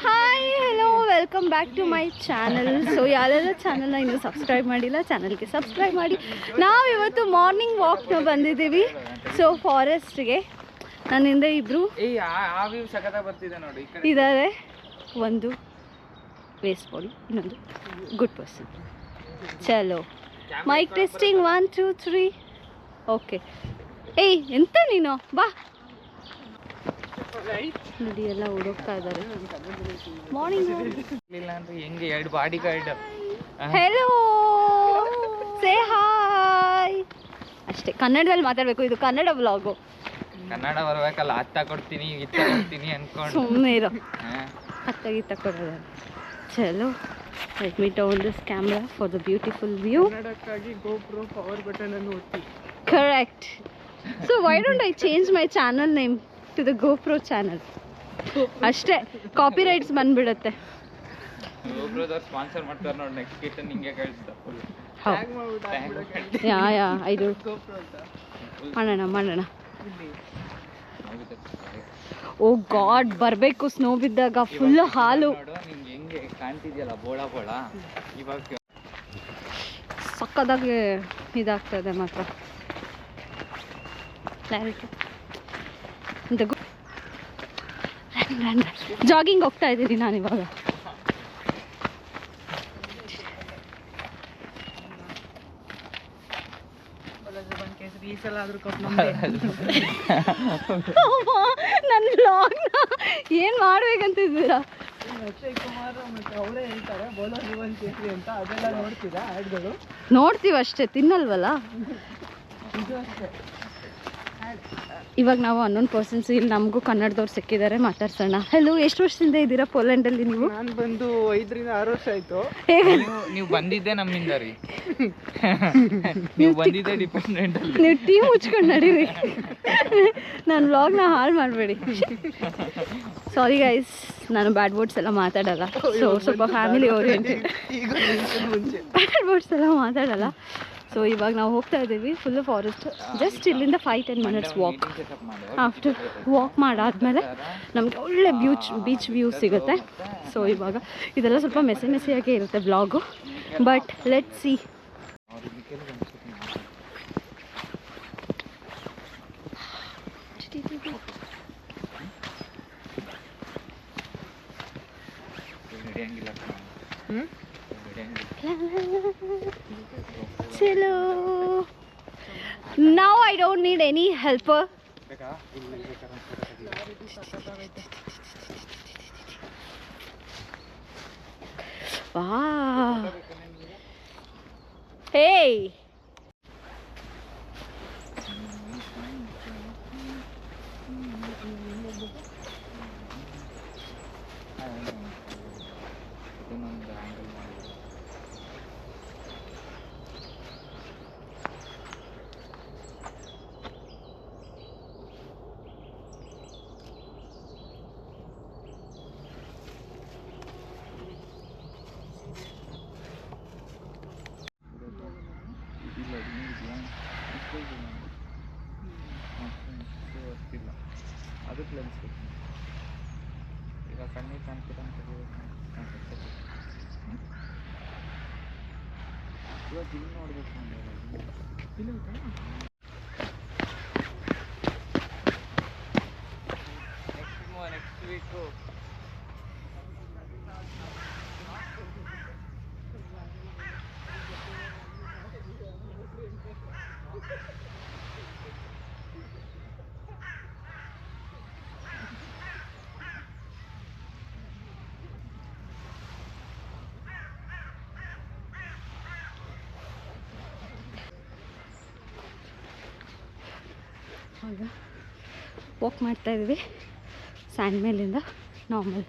Hi hello welcome back to my channel. So ಯಾರೆಲ್ಲ ಚಾನಲ್ನ ಇನ್ನೂ ಸಬ್ಸ್ಕ್ರೈಬ್ ಮಾಡಿಲ್ಲ ಚಾನಲ್ಗೆ ಸಬ್ಸ್ಕ್ರೈಬ್ ಮಾಡಿ. ನಾವು ಇವತ್ತು ಮಾರ್ನಿಂಗ್ ವಾಕ್ನ ಬಂದಿದ್ದೀವಿ. ಸೊ ಫಾರೆಸ್ಟ್ಗೆ ನನ್ನಿಂದ ಇಬ್ಬರು ಇದ್ದಾರೆ. ಒಂದು ವೇಸ್ಟ್ ಬಾಡಿ, ಇನ್ನೊಂದು ಗುಡ್ ಪರ್ಸನ್. ಚಲೋ ಮೈಕ್ ಟೆಸ್ಟಿಂಗ್ 1 2 3. ಓಕೆ. ಏಯ್ ಎಂತ ನೀನು ಬಾ. ನೋಡಿ ಎಲ್ಲ ಹುಡುಕ್ತಾ ಇದ್ದಾರೆ. ಮಾರ್ನಿಂಗ್ ಹೆಲೋ ಸೇ ಹಾಯ್ ಅಷ್ಟೇ. ಕನ್ನಡದಲ್ಲಿ ಮಾತಾಡಬೇಕು, ಇದು ಕನ್ನಡ ವ್ಲಾಗು. ಕನ್ನಡ ಬರ್ಬೇಕಲ್ಲ, ಹತ್ತ ಕೊಡ್ತೀನಿ ಇತ್ತ ಕೊಡ್ತೀನಿ ಅನ್ಕೊಂಡು ಸುಮ್ಮನೆ ಇರೋ. ಹತ್ತ ಗೀತ ಕೊಡೋದು. ಚಲೋ let me turn this camera for the beautiful view. ಕನ್ನಡಕ್ಕಾಗಿ GoPro ಪವರ್ ಬಟನ್ ಅನ್ನು ಒತ್ತಿ. Correct. So why don't I change my channel name to the GoPro channel? ಅಷ್ಟೇ, ಕಾಪಿ ರೈಟ್ಸ್ ಬಂದ್ಬಿಡುತ್ತೆ. GoProದವ್ರು ಸ್ಪಾನ್ಸರ್ ಮಾಡ್ತಾರೆ ನೋಡಿ, ನೆಕ್ಸ್ಟ್ ಕಿಟನ್ ಹಿಂಗೆ ಕಳಿಸ್ತಾರೆ. Yeah I do. ಮಾಡೋಣ. ಓ ಗಾಡ್, ಬರಬೇಕು ಸ್ನೋ ಬಿದ್ದಾಗ ಫುಲ್ ಹಾಲು. ನಿಮ್ಗೆ ಹೆಂಗೆ ಕಾಣ್ತಿದ್ಯಲ್ಲ ಬೋಳ ಇವಾಗ ಸಕ್ಕದಾಗಿ ಇದಾಗ್ತದೆ ಮಾತ್ರ. ಜಾಗಿಂಗ್ ಹೋಗ್ತಾ ಇದ್ದೀನಿ ನಾನು ಇವಾಗ. ನನ್ನ ವ್ಲಾಗ್ನ ಏನು ಮಾಡ್ಬೇಕಂತಿದ್ದೀರಾ? ಅಕ್ಷಯ್ ಕುಮಾರ್ ಮತ್ತೆ ಅವರೇ ಹೇಳ್ತಾರೆ ಬೋಲರ್ ಜೀವನ್ ಕೇಸರಿ ಅಂತ. ಅದೆಲ್ಲ ನೋಡ್ತೀರಾ ಆಡ್ಗಳು? ನೋಡ್ತೀವಿ ಅಷ್ಟೇ, ತಿನ್ನಲ್ವಲ್ಲ. ಇದು ಅಷ್ಟೇ. ಇವಾಗ ನಾವು ಅನ್ನೊಂದು ಪರ್ಸನ್ಸ್ ಇಲ್ಲಿ ನಮಗೂ ಕನ್ನಡದವ್ರು ಸಿಕ್ಕಿದ್ದಾರೆ, ಮಾತಾಡ್ಸೋಣ. ಹೆಲೋ, ಎಷ್ಟು ವರ್ಷದಿಂದ ಇದ್ದೀರಾ ಪೋಲೆಂಡಲ್ಲಿ ನೀವು? ನಾನು ಬಂದು 5 ರಿಂದ 6 ವರ್ಷ ಆಯ್ತು. ನೀವು ಬಂದಿದ್ದೆ ನಮ್ಮಿಂದ ರೀ. ನೀವು ಬಂದಿದ್ದೆ ಡಿಪೆಂಡೆಂಟ್. ನೀವು ಟೀಮ್ ಮುಚ್ಕೊಂಡು ನಡೀರಿ, ನನ್ನ ವ್ಲಾಗ್ನ ಹಾಳು ಮಾಡಬೇಡಿ. ಸಾರಿ ಗೈಸ್, ನಾನು ಬ್ಯಾಡ್ ವರ್ಡ್ಸ್ ಎಲ್ಲ ಮಾತಾಡಲ್ಲ. ಸೊ ಸ್ವಲ್ಪ ಫ್ಯಾಮಿಲಿ ಓರಿಯೆಂಟೆಡ್ ಬ್ಯಾಡ್ ವರ್ಡ್ಸ್ ಎಲ್ಲ ಮಾತಾಡಲ್ಲ. ಸೊ ಇವಾಗ ನಾವು ಹೋಗ್ತಾ ಇದ್ದೀವಿ ಫುಲ್ ಫಾರೆಸ್ಟ್. ಜಸ್ಟ್ ಇಲ್ಲಿಂದ 5-10 ಮಿನಿಟ್ಸ್ ವಾಕ್. ಆಫ್ಟರ್ ವಾಕ್ ಮಾಡಾದ್ಮೇಲೆ ನಮಗೆ ಒಳ್ಳೆ ಬೀಚ್ ವ್ಯೂ ಸಿಗುತ್ತೆ. ಸೊ ಇವಾಗ ಇದೆಲ್ಲ ಸ್ವಲ್ಪ ಮೆಸ್ಸಿಯಾಗೇ ಇರುತ್ತೆ vlog, but let see. Chalo. Now I don't need any helper. Wow. Hey. ಅದಕ್ಕೆ ಲೆನ್ಸ್ ಈಗ ಕಣ್ಣಿಗೆ ಕಾಣ್ತಿರಂತ ಇವಾಗ ಇಲ್ಲಿ ನೋಡ್ಬೇಕು. ನೆಕ್ಸ್ಟ್ ವೀಕು ವಾಕ್ ಮಾಡ್ತಾ ಇದ್ದೀವಿ ಸ್ಯಾಂಡ್ ಮೇಲಿಂದ ನಾರ್ಮಲ್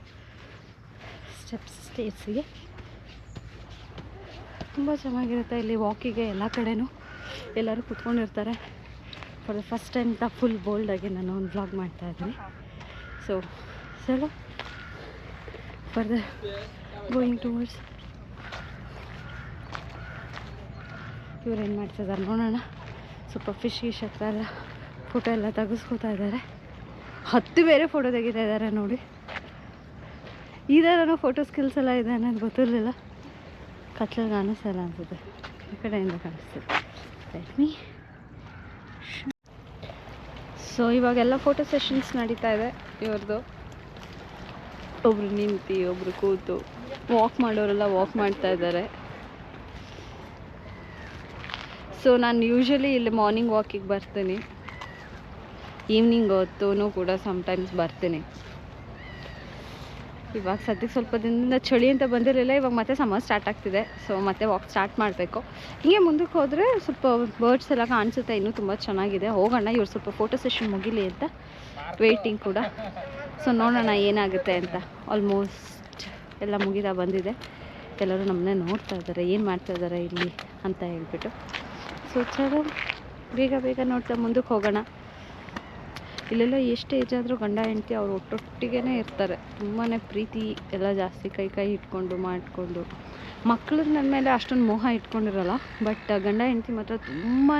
ಸ್ಟೇಟ್ಸಿಗೆ. ತುಂಬ ಚೆನ್ನಾಗಿರುತ್ತೆ ಇಲ್ಲಿ ವಾಕಿಗೆ. ಎಲ್ಲ ಕಡೆನೂ ಎಲ್ಲರೂ ಕುತ್ಕೊಂಡಿರ್ತಾರೆ. For the first time full ಬೋಲ್ಡಾಗಿ ನಾನು ಒಂದು ವ್ಲಾಗ್ ಮಾಡ್ತಾ ಇದ್ದೀನಿ. ಸೊ ಚಲೋ ಫಾರ್ ದ ಗೋಯಿಂಗ್ ಟುವರ್ಡ್ಸ್. ಇವ್ರು ಏನು ಮಾಡ್ತಿದ್ದಾರೆ ನೋಡೋಣ. ಸ್ವಲ್ಪ ಫಿಶ್ ಹತ್ರ ಎಲ್ಲ ಫೋಟೋ ಎಲ್ಲ ತೆಗೆಸ್ಕೋತಾ ಇದ್ದಾರೆ. 10 ಬೇರೆ ಫೋಟೋ ತೆಗಿತಾ ಇದ್ದಾರೆ ನೋಡಿ. ಈ ಥರನೂ ಫೋಟೋ ಸ್ಕಿಲ್ಸ್ ಎಲ್ಲ ಇದೆ ಅನ್ನೋದು ಗೊತ್ತಿರಲಿಲ್ಲ. ಕತ್ಲಲ್ಲಿ ಕಾಣಿಸ್ತಲ್ಲ ಅನ್ಸುತ್ತೆ, ಈ ಕಡೆಯಿಂದ ಕಾಣಿಸ್ತದೆ. ಮೀ ಸೊ ಇವಾಗೆಲ್ಲ ಫೋಟೋ ಸೆಷನ್ಸ್ ನಡೀತಾ ಇದೆ ಇವ್ರದ್ದು. ಒಬ್ರು ನಿಂತು ಒಬ್ರು ಕೂತು, ವಾಕ್ ಮಾಡೋರೆಲ್ಲ ವಾಕ್ ಮಾಡ್ತಾ ಇದ್ದಾರೆ. ಸೊ ನಾನು ಯೂಶ್ವಲಿ ಇಲ್ಲಿ ಮಾರ್ನಿಂಗ್ ವಾಕಿಗೆ ಬರ್ತೀನಿ, ಈವ್ನಿಂಗ್ ಹೊತ್ತೂ ಕೂಡ ಸಮ್ಟೈಮ್ಸ್ ಬರ್ತೀನಿ. ಇವಾಗ ಸದ್ಯಕ್ಕೆ ಸ್ವಲ್ಪ ದಿನದಿಂದ ಚಳಿ ಅಂತ ಬಂದಿರಲಿಲ್ಲ, ಇವಾಗ ಮತ್ತೆ ಸಮ್ಮರ್ ಸ್ಟಾರ್ಟ್ ಆಗ್ತಿದೆ. ಸೊ ಮತ್ತೆ ವಾಕ್ ಸ್ಟಾರ್ಟ್ ಮಾಡಬೇಕು. ಹಿಂಗೆ ಮುಂದಕ್ಕೆ ಹೋದರೆ ಸ್ವಲ್ಪ ಬರ್ಡ್ಸ್ ಎಲ್ಲ ಕಾಣಿಸುತ್ತೆ, ಇನ್ನೂ ತುಂಬ ಚೆನ್ನಾಗಿದೆ. ಹೋಗೋಣ, ಇವ್ರು ಸ್ವಲ್ಪ ಫೋಟೋ ಸೆಷನ್ ಮುಗಿಲಿ ಅಂತ ವೆಯ್ಟಿಂಗ್ ಕೂಡ. ಸೊ ನೋಡೋಣ ಏನಾಗುತ್ತೆ ಅಂತ. ಆಲ್ಮೋಸ್ಟ್ ಎಲ್ಲ ಮುಗಿದ ಬಂದಿದೆ. ಎಲ್ಲರೂ ನಮ್ಮನ್ನೇ ನೋಡ್ತಾ ಇದ್ದಾರೆ, ಏನು ಮಾಡ್ತಾ ಇದ್ದಾರೆ ಇಲ್ಲಿ ಅಂತ ಹೇಳ್ಬಿಟ್ಟು. ಸೊ ಚಲೋ ಬೇಗ ಬೇಗ ನೋಡ್ತಾ ಮುಂದಕ್ಕೆ ಹೋಗೋಣ. ಇಲ್ಲೆಲ್ಲ ಎಷ್ಟು ಏಜ್ ಆದರೂ ಗಂಡ ಹೆಂಡತಿ ಅವ್ರು ಒಟ್ಟೊಟ್ಟಿಗೆ ಇರ್ತಾರೆ. ತುಂಬಾ ಪ್ರೀತಿ ಎಲ್ಲ ಜಾಸ್ತಿ, ಕೈ ಕೈ ಇಟ್ಕೊಂಡು ಮಾಡಿಕೊಂಡು. ಮಕ್ಕಳು ನನ್ನ ಮೇಲೆ ಅಷ್ಟೊಂದು ಮೋಹ ಇಟ್ಕೊಂಡಿರಲ್ಲ, ಬಟ್ ಗಂಡ ಹೆಂಡತಿ ಮಾತ್ರ ತುಂಬಾ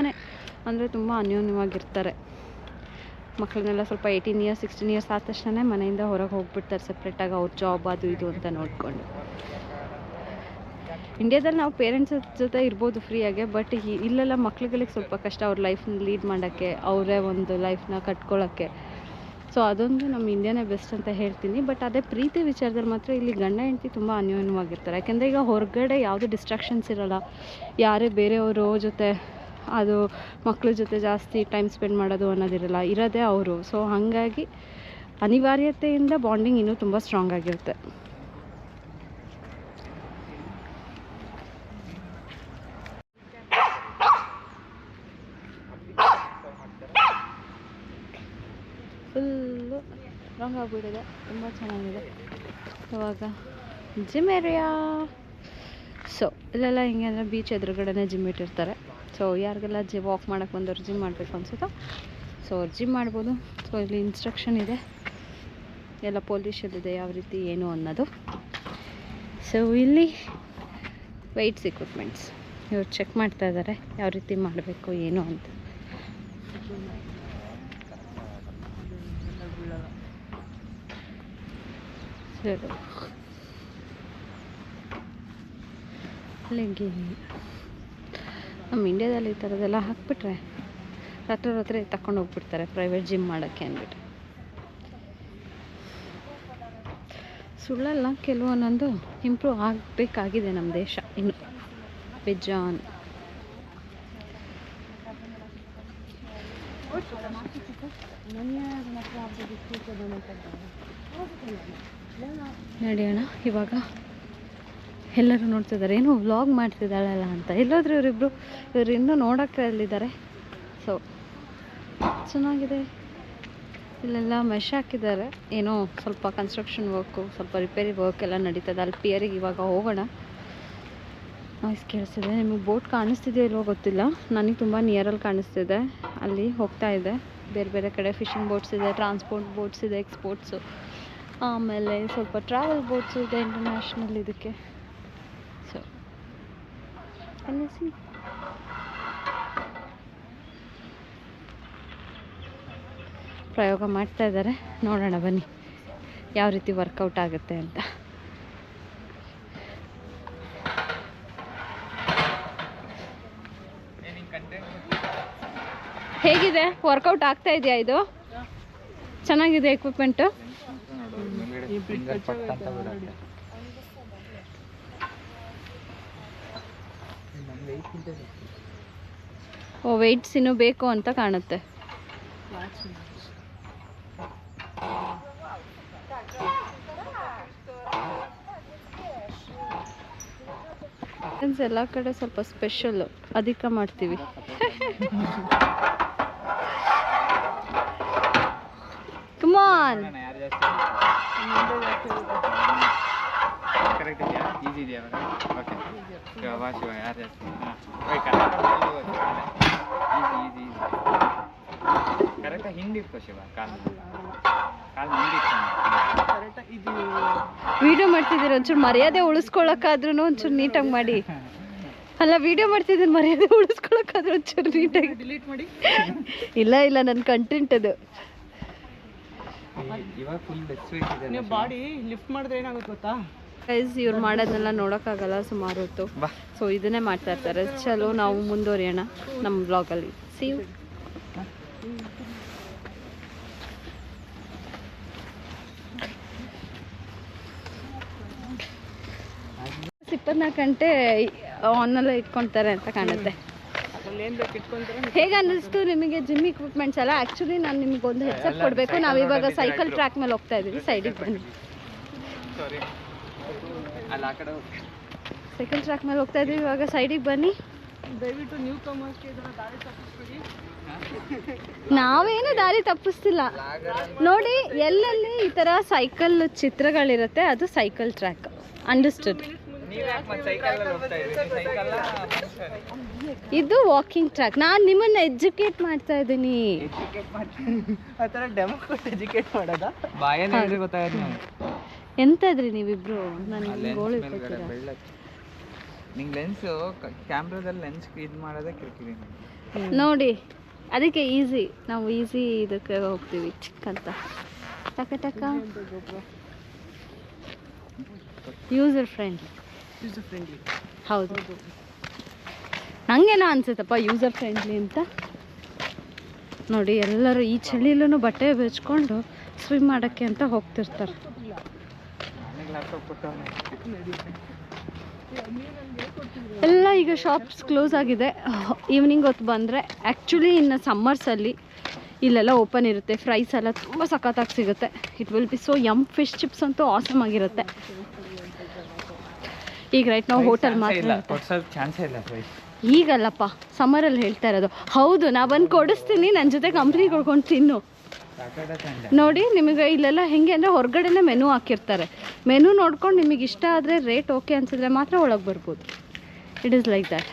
ಅಂದರೆ ತುಂಬ ಅನ್ಯೋನ್ಯವಾಗಿರ್ತಾರೆ. ಮಕ್ಕಳನ್ನೆಲ್ಲ ಸ್ವಲ್ಪ 18 ಇಯರ್ಸ್ 16 ಇಯರ್ಸ್ ಆದ ತಕ್ಷಣ ಮನೆಯಿಂದ ಹೊರಗೆ ಹೋಗ್ಬಿಡ್ತಾರೆ ಸಪ್ರೇಟಾಗಿ, ಅವ್ರ ಜಾಬ್ ಅದು ಇದು ಅಂತ ನೋಡಿಕೊಂಡು. ಇಂಡಿಯಾದಲ್ಲಿ ನಾವು ಪೇರೆಂಟ್ಸ್ ಜೊತೆ ಇರ್ಬೋದು ಫ್ರೀಯಾಗೆ, ಬಟ್ ಇಲ್ಲೆಲ್ಲ ಮಕ್ಳುಗಳಿಗೆ ಸ್ವಲ್ಪ ಕಷ್ಟ ಅವ್ರ ಲೈಫ್ನ ಲೀಡ್ ಮಾಡೋಕ್ಕೆ, ಅವರೇ ಒಂದು ಲೈಫ್ನ ಕಟ್ಕೊಳ್ಳೋಕ್ಕೆ. ಸೊ ಅದೊಂದು ನಮ್ಮ ಇಂಡಿಯಾನೇ ಬೆಸ್ಟ್ ಅಂತ ಹೇಳ್ತೀನಿ. ಬಟ್ ಅದೇ ಪ್ರೀತಿ ವಿಚಾರದಲ್ಲಿ ಮಾತ್ರ ಇಲ್ಲಿ ಗಂಡ ಹೆಂಡತಿ ತುಂಬ ಅನ್ಯೋನ್ಯವಾಗಿರ್ತಾರೆ. ಯಾಕೆಂದರೆ ಈಗ ಹೊರಗಡೆ ಯಾವುದೇ ಡಿಸ್ಟ್ರಾಕ್ಷನ್ಸ್ ಇರೋಲ್ಲ, ಯಾರೇ ಬೇರೆಯವರು ಜೊತೆ ಅದು ಮಕ್ಳ ಜೊತೆ ಜಾಸ್ತಿ ಟೈಮ್ ಸ್ಪೆಂಡ್ ಮಾಡೋದು ಅನ್ನೋದಿರಲ್ಲ, ಇರೋದೇ ಅವರು. ಸೊ ಹಾಗಾಗಿ ಅನಿವಾರ್ಯತೆಯಿಂದ ಬಾಂಡಿಂಗ್ ಇನ್ನೂ ತುಂಬ ಸ್ಟ್ರಾಂಗ್ ಆಗಿರುತ್ತೆ. ಫುಲ್ಲು ರಾಂಗ್ ಆಗಿಬಿಟ್ಟಿದೆ, ತುಂಬ ಚೆನ್ನಾಗಿದೆ. ಇವಾಗ ಜಿಮ್ ಏರಿಯಾ. ಸೊ ಇಲ್ಲೆಲ್ಲ ಹಿಂಗೆ ಅಂದರೆ ಬೀಚ್ ಎದುರುಗಡೆನೇ ಜಿಮ್ ಇಟ್ಟಿರ್ತಾರೆ. ಸೊ ಯಾರಿಗೆಲ್ಲ ವಾಕ್ ಮಾಡೋಕ್ಕೆ ಬಂದವ್ರು ಜಿಮ್ ಮಾಡಬೇಕು ಅನ್ಸುತ್ತೋ ಸೊ ಅವ್ರು ಜಿಮ್ ಮಾಡ್ಬೋದು. ಸೊ ಇಲ್ಲಿ ಇನ್ಸ್ಟ್ರಕ್ಷನ್ ಇದೆ, ಎಲ್ಲ ಪೊಲ್ಯೂಷನ್ ಯಾವ ರೀತಿ ಏನು ಅನ್ನೋದು. ಸೊ ಇಲ್ಲಿ ವೆಯ್ಟ್ಸ್ ಎಕ್ವಿಪ್ಮೆಂಟ್ಸ್ ಇವ್ರು ಚೆಕ್ ಮಾಡ್ತಾ ಇದ್ದಾರೆ ಯಾವ ರೀತಿ ಮಾಡಬೇಕು ಏನು ಅಂತ. ನಮ್ಮ ಇಂಡಿಯಾದಲ್ಲಿ ಈ ಥರದ್ದೆಲ್ಲ ಹಾಕ್ಬಿಟ್ರೆ ರಾತ್ರಿ ತಗೊಂಡು ಹೋಗ್ಬಿಡ್ತಾರೆ ಪ್ರೈವೇಟ್ ಜಿಮ್ ಮಾಡೋಕ್ಕೆ ಅಂದ್ಬಿಟ್ಟು. ಸುಳ್ಳಲ್ಲ, ಕೆಲವೊಂದೊಂದು ಇಂಪ್ರೂವ್ ಆಗಬೇಕಾಗಿದೆ ನಮ್ಮ ದೇಶ ಇನ್ನು ಬೆಜಾನ್. ನಡೆಯೋಣ. ಇವಾಗ ಎಲ್ಲರೂ ನೋಡ್ತಿದ್ದಾರೆ, ಏನೋ ವ್ಲಾಗ್ ಮಾಡ್ತಿದ್ದಾಳಲ್ಲ ಅಂತ. ಎಲ್ಲೋದ್ರು ಇವರು ಇನ್ನೂ ನೋಡೋಕ್ಕಲ್ಲಿದ್ದಾರೆ. ಸೊ ಚೆನ್ನಾಗಿದೆ. ಇಲ್ಲೆಲ್ಲ ಮೆಶ್ ಹಾಕಿದ್ದಾರೆ, ಏನೋ ಸ್ವಲ್ಪ ಕನ್ಸ್ಟ್ರಕ್ಷನ್ ವರ್ಕು, ಸ್ವಲ್ಪ ರಿಪೇರಿ ವರ್ಕ್ ಎಲ್ಲ ನಡೀತದೆ. ಅಲ್ಲಿ ಪಿಯರಿಗೆ ಇವಾಗ ಹೋಗೋಣ. ನಾಯ್ಸ್ ಕೇಳಿಸ್ತಿದೆ. ನಿಮಗೆ ಬೋಟ್ ಕಾಣಿಸ್ತಿದೆಯೋ ಇಲ್ವೋ ಗೊತ್ತಿಲ್ಲ, ನನಗೆ ತುಂಬ ನಿಯರಲ್ಲಿ ಕಾಣಿಸ್ತಿದೆ. ಅಲ್ಲಿ ಹೋಗ್ತಾ ಇದೆ. ಬೇರೆ ಬೇರೆ ಕಡೆ ಫಿಶಿಂಗ್ ಬೋಟ್ಸ್ ಇದೆ, ಟ್ರಾನ್ಸ್ಪೋರ್ಟ್ ಬೋಟ್ಸ್ ಇದೆ, ಎಕ್ಸ್ಪೋರ್ಟ್ಸು, ಆಮೇಲೆ ಸ್ವಲ್ಪ ಟ್ರಾವೆಲ್ ಬೋಟ್ಸು ಇದೆ ಇಂಟರ್ನ್ಯಾಷನಲ್ ಇದಕ್ಕೆ. ಸೊ ಅಲ್ಲಿ ಪ್ರಯೋಗ ಮಾಡ್ತಾ ಇದ್ದಾರೆ. ನೋಡೋಣ ಬನ್ನಿ ಯಾವ ರೀತಿ ವರ್ಕೌಟ್ ಆಗುತ್ತೆ ಅಂತ. ಹೇಗಿದೆ, ವರ್ಕೌಟ್ ಆಗ್ತಾ ಇದೆಯಾ? ಇದು ಚೆನ್ನಾಗಿದೆ ಎಕ್ವಿಪ್ಮೆಂಟು. ಓ ವೆಯ್ಟ್ಸ್ ಇನ್ನೂ ಬೇಕು ಅಂತ ಕಾಣುತ್ತೆ. ಎಲ್ಲ ಕಡೆ ಸ್ವಲ್ಪ ಸ್ಪೆಷಲ್ಲು ಅಧಿಕ ಮಾಡ್ತೀವಿ. Come on. ಕರೆಕ್ಟ್ ಇದೆಯಾ? ಈಸಿ ಇದೆಯಾ? ಓಕೆ. ಶಿವ ಯಾರು ಜಾಸ್ತಿ? ಈಸಿ ಕರೆಕ್ಟಾಗಿ ಹಿಂದಿತ್ತು ಶಿವ, ಕಾಲು ಹಿಂದಿತ್ತು. ವಿಡಿಯೋ ಮಾಡ್ತಿದ್ದೀರ, ಒಂಚೂರು ಮರ್ಯಾದೆ ಉಳಿಸ್ಕೊಳಕ್ಕಾದ್ರೂ ಒಂಚೂರು ನೀಟಾಗಿ ಮಾಡಿ. ಅಲ್ಲ ವಿಡಿಯೋ ಮಾಡ್ತಿದ್ದೀನಿ, ಮರ್ಯಾದೆ ಉಳಿಸ್ಕೊಳಕ್ಕಾದ್ರೂ ಒಂಚೂರು ನೀಟಾಗಿ ಡಿಲೀಟ್ ಮಾಡಿ. ಇಲ್ಲ ನನ್ನ ಕಂಟೆಂಟ್ ಅದು. ಇವಾಗ ಫುಲ್ ಸ್ವೀಟ್ ಇದೆ. ನೀವು ಬಾಡಿ ಲಿಫ್ಟ್ ಮಾಡಿದ್ರೆ ಏನಾಗುತ್ತೆ ಗೊತ್ತಾ? ಗೈಸ್ ಇವ್ರು ಮಾಡೋದನ್ನೆಲ್ಲ ನೋಡೋಕ್ಕಾಗಲ್ಲ ಸುಮಾರು ಹೊತ್ತು. ಸೊ ಇದನ್ನೇ ಮಾಡ್ತಾ ಇರ್ತಾರೆ. ಚಲೋ ನಾವು ಮುಂದುವರಿಯೋಣ ನಮ್ಮ ಬ್ಲಾಗಲ್ಲಿ. C you. 24 ಗಂಟೆ ಆನಲ್ಲೇ ಇಟ್ಕೊತಾರೆ ಅಂತ ಕಾಣುತ್ತೆ. ಹೇಗೆ ಅನ್ನಿಸ್ತು ನಿಮಗೆ ಜಿಮ್ ಇಕ್ವಿಪ್ಮೆಂಟ್ಸ್ ಎಲ್ಲ? ಆ್ಯಕ್ಚುಲಿ ನಾನು ನಿಮಗೆ ಒಂದು ಹೆಡ್ಸಪ್ ಕೊಡಬೇಕು. ನಾವು ಇವಾಗ ಸೈಕಲ್ ಟ್ರ್ಯಾಕ್ ಮೇಲೆ ಹೋಗ್ತಾ ಇದ್ದೀವಿ. ಸೈಡಿಗೆ ಬನ್ನಿ. ಸೈಕಲ್ ಟ್ರ್ಯಾಕ್ ಮೇಲೆ ಹೋಗ್ತಾ ಇದ್ದೀವಿ ಇವಾಗ. ಸೈಡಿಗೆ ಬನ್ನಿ. ದಯವಿಟ್ಟು ನ್ಯೂ ಕಮರ್ಸ್ಗೆ ಇದರ ದಾರಿ ತಪ್ಪಿಸ್ಬಿಡಿ. ನಾವೇನು ದಾರಿ ತಪ್ಪಿಸ್ತಿಲ್ಲ. ನೋಡಿ, ಎಲ್ಲೆಲ್ಲಿ ಈ ಥರ ಸೈಕಲ್ ಚಿತ್ರಗಳಿರುತ್ತೆ ಅದು ಸೈಕಲ್ ಟ್ರ್ಯಾಕ್. ಅಂಡರ್ಸ್ಟುಡ್? ಇದು ವಾಕಿಂಗ್ ಟ್ರ್ಯಾಕ್. ನಾನು ನಿಮ್ಮನ್ನ ಎಜುಕೇಟ್ ಮಾಡ್ತಾ ಇದ್ದೀನಿ. ಆ ಥರ ಡೆಮೋ ಕೊಟ್ಟು ಎಜುಕೇಟ್ ಮಾಡೋದಾ? ಬಾಯಲ್ಲಿ ಗೊತ್ತಾಯ್ತು. ಎಂತದ್ರಿ ನೀವಿಬ್ರು? ನಾನು ಗೋಳಿ ಕೊಡ್ತೀರಾ? ನಿಂಗೆ ಲೆನ್ಸು ಕ್ಯಾಮ್ರಾದಲ್ಲಿ ಲೆನ್ಸ್ ಇದು ಮಾಡೋದೇ ಕಿರಿಕಿರಿ ನೋಡಿ. ಅದಕ್ಕೆ ಈಸಿ, ನಾವು ಈಸಿ ಇದಕ್ಕೆ ಹೋಗ್ತೀವಿ ಚಿಕ್ಕಂತ. ಟಕ ಟಕ. User friendly. ಹೌದು, ನಂಗೇನೋ ಅನ್ಸುತ್ತಪ್ಪ ಯೂಸರ್ ಫ್ರೆಂಡ್ಲಿ ಅಂತ. ನೋಡಿ, ಎಲ್ಲರೂ ಈ ಚಳಿಲೂ ಬಟ್ಟೆ ಬೆಚ್ಕೊಂಡು ಸ್ವಿಮ್ ಮಾಡೋಕ್ಕೆ ಅಂತ ಹೋಗ್ತಿರ್ತಾರೆ. ಎಲ್ಲ ಈಗ ಶಾಪ್ಸ್ ಕ್ಲೋಸ್ ಆಗಿದೆ. ಈವ್ನಿಂಗ್ ಹೊತ್ತು ಬಂದರೆ ಆ್ಯಕ್ಚುಲಿ ಇನ್ನು ಸಮ್ಮರ್ಸಲ್ಲಿ ಇಲ್ಲೆಲ್ಲ ಓಪನ್ ಇರುತ್ತೆ. ಫ್ರೈಸ್ ಎಲ್ಲ ತುಂಬ ಸಖತ್ತಾಗಿ ಸಿಗುತ್ತೆ. It will be so yum. Fish chips ಅಂತೂ ಆಸಮ್ ಆಗಿರುತ್ತೆ. ಈಗ ರೈಟ್ ನಾವು ಹೋಟೆಲ್ ಮಾತ್ರ ಈಗಲ್ಲಪ್ಪ, ಸಮ್ಮರಲ್ಲಿ ಹೇಳ್ತಾ ಇರೋದು. ಹೌದು, ನಾ ಬಂದು ಕೊಡಿಸ್ತೀನಿ, ನನ್ನ ಜೊತೆ ಕಂಪ್ನಿ ಕೊಡ್ಕೊಂಡು ತಿನ್ನು. ನೋಡಿ, ನಿಮಗೆ ಇಲ್ಲೆಲ್ಲ ಹೆಂಗೆ ಅಂದರೆ ಹೊರಗಡೆನೇ ಮೆನು ಹಾಕಿರ್ತಾರೆ. ಮೆನು ನೋಡ್ಕೊಂಡು ನಿಮಗೆ ಇಷ್ಟ ಆದರೆ, ರೇಟ್ ಓಕೆ ಅನಿಸಿದ್ರೆ ಮಾತ್ರ ಒಳಗೆ ಬರ್ಬೋದು. It is like that.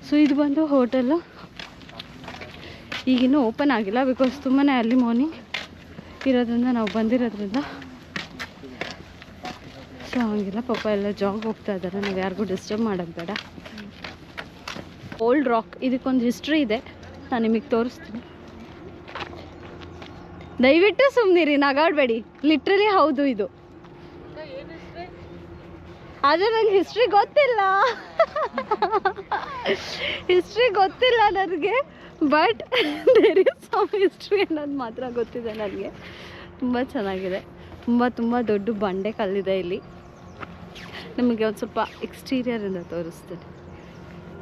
So ಇದು ಬಂದು ಹೋಟೆಲ್ಲು. ಈಗಿನ್ನೂ ಓಪನ್ ಆಗಿಲ್ಲ ಬಿಕಾಸ್ ತುಂಬಾ ಅರ್ಲಿ ಮಾರ್ನಿಂಗ್ ಇರೋದ್ರಿಂದ, ನಾವು ಬಂದಿರೋದ್ರಿಂದ. ಸೊ ಹಂಗಿಲ್ಲ, ಪಾಪ ಎಲ್ಲ ಜಾಗ್ ಹೋಗ್ತಾ ಇದ್ದಾರೆ. ನಾವು ಯಾರಿಗೂ ಡಿಸ್ಟರ್ಬ್ ಮಾಡೋದು ಬೇಡ. ಓಲ್ಡ್ ರಾಕ್, ಇದಕ್ಕೊಂದು ಹಿಸ್ಟ್ರಿ ಇದೆ, ನಾನು ನಿಮಗೆ ತೋರಿಸ್ತೀನಿ. ದಯವಿಟ್ಟು ಸುಮ್ಮನಿರಿ, ನಗಾಡಬೇಡಿ. ಲಿಟ್ರಲಿ ಹೌದು ಇದು. ಆದರೆ ನನಗೆ ಹಿಸ್ಟ್ರಿ ಗೊತ್ತಿಲ್ಲ. ಹಿಸ್ಟ್ರಿ ಗೊತ್ತಿಲ್ಲ ನನಗೆ, but there is some history ಅನ್ನೋದು ಮಾತ್ರ ಗೊತ್ತಿದೆ ನನಗೆ. ತುಂಬ ಚೆನ್ನಾಗಿದೆ. ತುಂಬ ದೊಡ್ಡ ಬಂಡೆ ಕಲ್ಲಿದೆ ಇಲ್ಲಿ. ನಿಮಗೆ ಒಂದು ಸ್ವಲ್ಪ ಎಕ್ಸ್ಟೀರಿಯರಿಂದ ತೋರಿಸ್ತೀನಿ.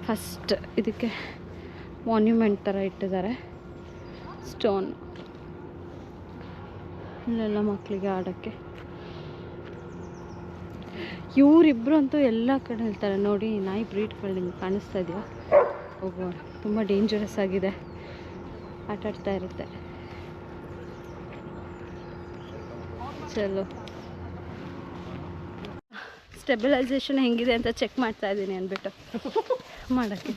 ಫಸ್ಟ್ ಇದಕ್ಕೆ ಮಾನ್ಯುಮೆಂಟ್ ಥರ ಇಟ್ಟಿದ್ದಾರೆ, ಸ್ಟೋನ್. ಇಲ್ಲೆಲ್ಲ ಮಕ್ಕಳಿಗೆ ಆಡೋಕ್ಕೆ. ಇವರಿಬ್ಬರು ಅಂತೂ ಎಲ್ಲ ಕಡೆ ಹೇಳ್ತಾರೆ. ನೋಡಿ, ನಾಯಿ ಬ್ರೀಡ್ಗಳು ನಿಮ್ಗೆ ಕಾಣಿಸ್ತಾ ಇದೆಯಾ? ಹೋಗೋಣ. ತುಂಬ ಡೇಂಜರಸ್ ಆಗಿದೆ, ಆಟಾಡ್ತಾ ಇರುತ್ತೆ. ಚಲೋ, ಸ್ಟೆಬಿಲೈಸೇಷನ್ ಹೆಂಗಿದೆ ಅಂತ ಚೆಕ್ ಮಾಡ್ತಾ ಇದ್ದೀನಿ ಅಂದ್ಬಿಟ್ಟು ಮಾಡೋಕ್ಕೆ.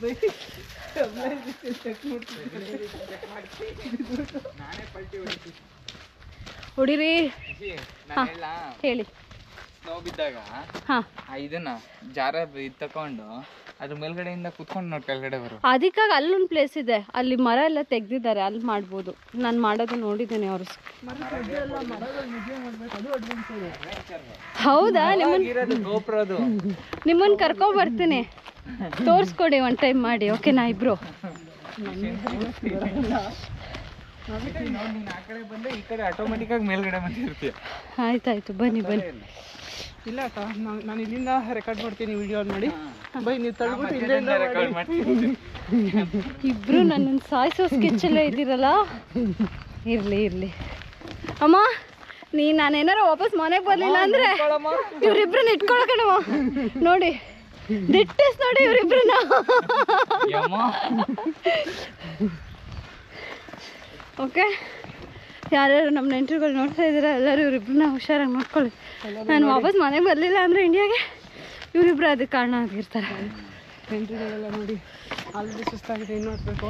ಹೊಡಿರಿ. ಹಾಂ ಹೇಳಿ. ಸ್ನೋ ಬಿದ್ದಾಗ ಹಾಂ, ಇದನ್ನ ಜಾರ ಇದು ತಕೊಂಡು ಅದ್ರ ಮೇಲ್ಗಡೆಯಿಂದ ಕುತ್ಕೊಂಡು ನೋಡಿ ಕೆಳಗಡೆ ಬರೋ. ಅದಕ್ಕಾಗಿ ಅಲ್ಲೊಂದು ಪ್ಲೇಸ್ ಇದೆ, ಅಲ್ಲಿ ಮರ ಎಲ್ಲ ತೆಗ್ದಿದ್ದಾರೆ, ಅಲ್ಲಿ ಮಾಡ್ಬೋದು. ನಾನು ಮಾಡೋದು ನೋಡಿದ್ದೀನಿ ಅವರು. ಹೌದಾ? ನಿಮ್ಮನ್ನು ಕರ್ಕೊಂಬರ್ತೀನಿ, ತೋರಿಸ್ಕೊಡಿ ಒಂದು ಟೈಮ್ ಮಾಡಿ. ಓಕೆನಾ ಇಬ್ರು? ಆಯ್ತಾಯ್ತು, ಬನ್ನಿ. ಇಲ್ಲ ಅಕ್ಕ, ನಾನು ಇಲ್ಲಿಂದ ರೆಕಾರ್ಡ್ ಮಾಡ್ತೀನಿ ವಿಡಿಯೋ ಮಾಡಿ. ಬೈ, ನೀವು ತಳ್ಬಿಟ್ಟು ಇಲ್ಲಿಂದ ಇಬ್ರು ನನ್ನನ್ನು ಸಾಯಿಸೋ ಸ್ಕೆಚ್ಚಲ್ಲೇ ಇದ್ದೀರಲ್ಲ. ಇರ್ಲಿ ಅಮ್ಮ. ನಾನೇನಾರ ವಾಪಸ್ ಮನೆಗೆ ಬರಲಿಲ್ಲ ಅಂದರೆ ಇವ್ರಿಬ್ರನ್ನ ಇಟ್ಕೊಳಕಣವ. ನೋಡಿ, ದಿಟ್ಟಿಸ್ ನೋಡಿ ಇವ್ರಿಬ್ರನ್ನ. ಓಕೆ, ಯಾರ್ಯಾರು ನಮ್ಮ ನೆಂಟರುಗಳು ನೋಡ್ತಾ ಇದ್ದೀರಾ, ಎಲ್ಲರೂ ಇವ್ರಿಬ್ರನ್ನ ಹುಷಾರಾಗಿ ನೋಡ್ಕೊಳ್ಳಿ. ನಾನು ವಾಪಸ್ ಮನೆಗೆ ಬರಲಿಲ್ಲ ಅಂದರೆ ಇಂಡಿಯಾಗೆ ಇವರಿಬ್ರು ಅದಕ್ಕೆ ಕಾರಣ ಆಗಿರ್ತಾರೆ. ನೆಂಟರುಗಳೆಲ್ಲ ನೋಡಿ ಆಲ್ರೆಡಿ ಸುಸ್ತಾಗಿದೆ, ಇನ್ನು ಹತ್ತಬೇಕು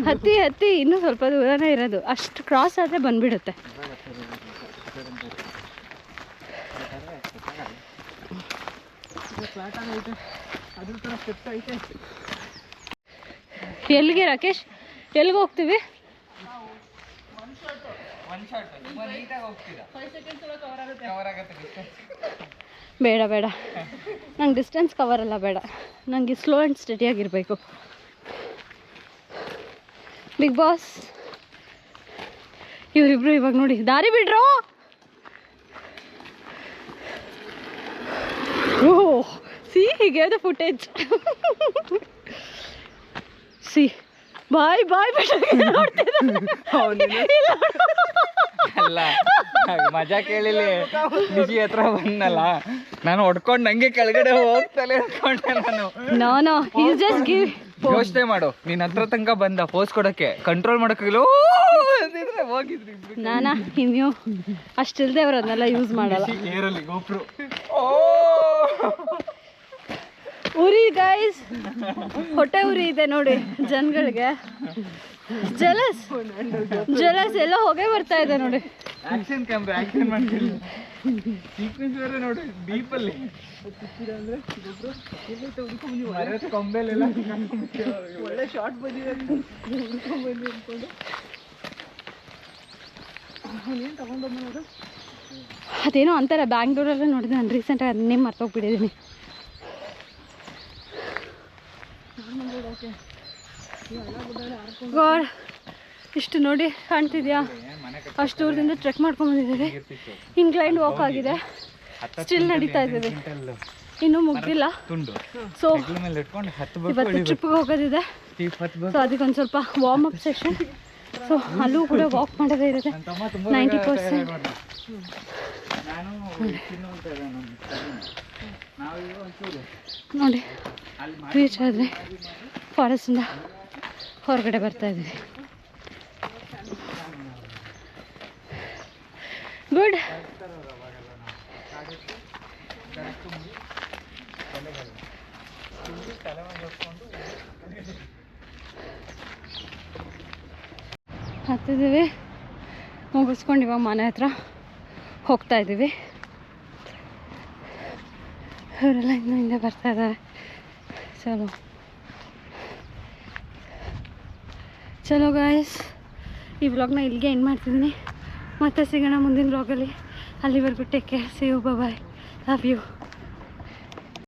ಹತ್ತಿ ಇನ್ನೂ ಸ್ವಲ್ಪ ದೂರನೇ ಇರೋದು. ಅಷ್ಟು ಕ್ರಾಸ್ ಆದರೆ ಬಂದುಬಿಡುತ್ತೆ. ಫ್ಲಾಟ್ ಆಗೈತೆ, ಅದ್ರ ಥರ ಸ್ಟೆಪ್ಸ್ ಐತೆ. ಎಲ್ಲಿಗೆ ರಾಕೇಶ್? ಎಲ್ಲಿಗೆ ಹೋಗ್ತೀವಿ? ನೀಟಾಗಿ ಹೋಗ್ತೀರಾ ಕವರ್ ಆಗುತ್ತೆ ಬೇಡ ಬೇಡ, ನಂಗೆ ಡಿಸ್ಟೆನ್ಸ್ ಕವರ್ ಎಲ್ಲ ಬೇಡ, ನನಗೆ ಸ್ಲೋ ಆ್ಯಂಡ್ ಸ್ಟಡಿಯಾಗಿರಬೇಕು. ಬಿಗ್ ಬಾಸ್ ಇವರಿಬ್ರು ಇವಾಗ ನೋಡಿ ದಾರಿ ಬಿಡ್ರೋ. ಓಹ್ ಸಿ ಹೀಗೆ ದ ಫುಟೇಜ್. ಸಿ ಬಾಯ್ ಬಾಯ್ ಅಲ್ಲ ಮಜಾ ಕೇಳಿಲ್ಲ, ನಿಜಿ ಹತ್ರ ಬಂದಲ್ಲ ನಾನು ಹೊಡ್ಕೊಂಡು ನಂಗೆ ಕೆಳಗಡೆ ಹೋಗ್ತಲೇ ಅನ್ಕೊಂಡೆ ನಾನು. No is just give. ಯೋಚನೆ ಮಾಡು, ನೀನ್ ಹತ್ರ ತನಕ ಬಂದ ಪೋಸ್ ಕೊಡಕ್ಕೆ, ಕಂಟ್ರೋಲ್ ಮಾಡಕ್ಕಿಲ್ಲ ಹೋಗಿದ್ರಿ ನಾನಾ ಇನ್ಯೂ ಅಷ್ಟಿಲ್ದೆ ಅವ್ರು ಅದನ್ನೆಲ್ಲ ಯೂಸ್ ಮಾಡಲ್ಲ. ಏರಲ್ಲಿ ಗೋಪ್ರು ಉರಿ ಗೈಸ್, ಹೊಟ್ಟೆ ಉರಿ ಇದೆ ನೋಡಿ ಜನಗಳಿಗೆ. ಜಲಸ್ ಜಲಸ್ ಎಲ್ಲ ಹೊಗೆ ಬರ್ತಾ ಇದೆ ನೋಡಿ. ಆಕ್ಷನ್ ಕ್ಯಾಮ್ರಾ ಆಕ್ಷನ್ ಮಾಡ್ತಿಲ್ಲ, ಸೀಕ್ವೆನ್ಸ್ ಬೇರೆ ನೋಡಿ ಡೀಪಲ್ಲಿ ಕೊಂಬೆಲೆಲ್ಲ ಒಳ್ಳೆ ಶಾರ್ಟ್ ಬಂದಿದೆ ಹುಡ್ಕೊಂಡ್ಬಂದು ಅಂದ್ಕೊಂಡು ಏನು ತಗೊಂಡೋದು ನೋಡು. ಅದೇನೋ ಅಂತಾರೆ ಬ್ಯಾಂಗ್ಳೂರಲ್ಲೇ ನೋಡಿದೆ ನಾನು ರೀಸೆಂಟಾಗಿ, ಅದನ್ನೇ ಮರ್ತೋಗ್ಬಿಟ್ಟಿದ್ದೀನಿ. ಗಾಡ್ ಇಷ್ಟು ನೋಡಿ ಕಾಣ್ತಿದ್ಯಾ, ಅಷ್ಟು ದೂರದಿಂದ ಟ್ರೆಕ್ ಮಾಡ್ಕೊಂಡು ಬಂದಿದ್ದೀವಿ. ಇನ್ಕ್ಲೈನ್ಡ್ ವಾಕ್ ಆಗಿದೆ, ಸ್ಟಿಲ್ ನಡೀತಾ ಇದ್ದೀವಿ, ಇನ್ನೂ ಮುಗ್ದಿಲ್ಲ. ಸೊ ಇವತ್ತು ಟ್ರಿಪ್ಗೆ ಹೋಗೋದಿದೆ, ಸೊ ಅದಕ್ಕೊಂದು ಸ್ವಲ್ಪ ವಾರ್ಮ್ ಅಪ್ ಸೆಷನ್. ಸೊ ಅಲ್ಲೂ ಕೂಡ ವಾಕ್ ಮಾಡೋದೇ ಇರುತ್ತೆ 90%. ನೋಡಿ ರೀಚ್ ಆದರೆ ಫಾರೆಸ್ಟಿಂದ ಹೊರಗಡೆ ಬರ್ತಾ ಇದ್ದೀವಿ. ಗುಡ್. ಹತ್ತಿದ್ದೀವಿ, ಮುಗಿಸ್ಕೊಂಡು ಇವಾಗ ಮನೆ ಹತ್ರ ಹೋಗ್ತಾ ಇದ್ದೀವಿ. ಅವರೆಲ್ಲ ಇನ್ನೂ ಹಿಂದೆ ಬರ್ತಾ ಇದ್ದಾರೆ. ಚಲೋ ಗಾಯ್ಸ್, ಈ ವ್ಲಾಗ್ನ ಇಲ್ಲಿಗೆ ಎಂಡ್ ಮಾಡ್ತಿದ್ದೀನಿ. ಮತ್ತೆ ಸಿಗೋಣ ಮುಂದಿನ ವ್ಲಾಗಲ್ಲಿ. ಅಲ್ಲಿವರೆಗೂ take care, see you, bye, love you.